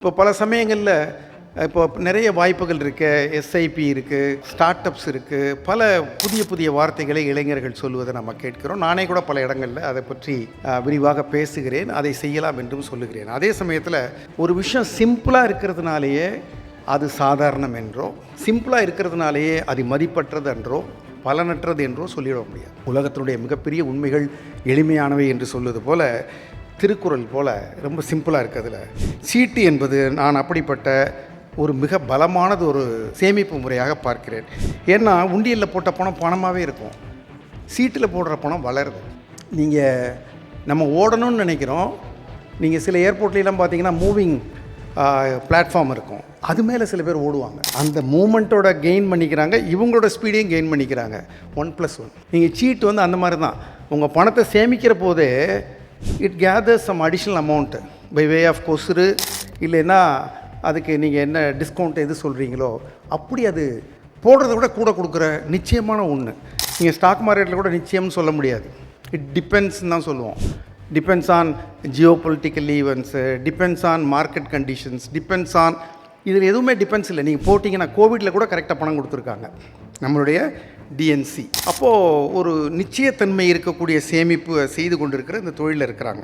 இப்போ பல சமயங்களில் இப்போ நிறைய வாய்ப்புகள் இருக்குது. எஸ்ஐபி இருக்குது, ஸ்டார்ட் அப்ஸ் இருக்குது, பல புதிய புதிய வார்த்தைகளை இளைஞர்கள் சொல்லுவதை நம்ம கேட்கிறோம். நானே கூட பல இடங்களில் அதை பற்றி விரிவாக பேசுகிறேன், அதை செய்யலாம் என்றும் சொல்லுகிறேன். அதே சமயத்தில் ஒரு விஷயம் சிம்பிளாக இருக்கிறதுனாலேயே அது சாதாரணம் என்றோ, சிம்பிளாக இருக்கிறதுனாலேயே அது மதிப்பற்றது என்றோ, பலனற்றது என்றோ சொல்லிட முடியாது. உலகத்தினுடைய மிகப்பெரிய உண்மைகள் எளிமையானவை என்று சொல்வது போல, திருக்குறள் போல் ரொம்ப சிம்பிளாக இருக்கிறதுல சீட்டு என்பது நான் அப்படிப்பட்ட ஒரு மிக பலமானது ஒரு சேமிப்பு முறையாக பார்க்கிறேன். ஏன்னா உண்டியலில் போட்ட பணம் பணமாகவே இருக்கும், சீட்டில் போடுற பணம் வளருது. நீங்கள் நம்ம ஓடணும்னு நினைக்கிறோம். நீங்கள் சில ஏர்போர்ட்லாம் பார்த்தீங்கன்னா மூவிங் பிளாட்ஃபார்ம் இருக்கும், அது மேலே சில பேர் ஓடுவாங்க. அந்த மூமெண்ட்டோட கெயின் பண்ணிக்கிறாங்க, இவங்களோட ஸ்பீடையும் கெயின் பண்ணிக்கிறாங்க. 1+1. நீங்கள் சீட்டு அந்த மாதிரி தான். உங்கள் பணத்தை சேமிக்கிற போதே it gathers some additional amount by way of கொசுறு, இல்லைன்னா அதுக்கு நீங்கள் என்ன டிஸ்கவுண்ட் எது சொல்கிறீங்களோ அப்படி அது போடுறத விட கூட கொடுக்குற நிச்சயமான ஒன்று. நீங்கள் ஸ்டாக் மார்க்கெட்டில் கூட நிச்சயம்னு சொல்ல முடியாது, இட் டிபெண்ட்ஸ்ன்னு தான் சொல்லுவோம். Depends on Jio political events, depends on market conditions, depends on இதில் எதுவுமே டிபெண்ட்ஸ் இல்லை. நீங்கள் போட்டிங்கன்னா கோவிடில் கூட கரெக்டாக பணம் கொடுத்துருக்காங்க நம்மளுடைய டிஎன்சி. அப்போது ஒரு நிச்சயத்தன்மை இருக்கக்கூடிய சேமிப்பு செய்து கொண்டிருக்கிற இந்த தொழிலில் இருக்கிறாங்க.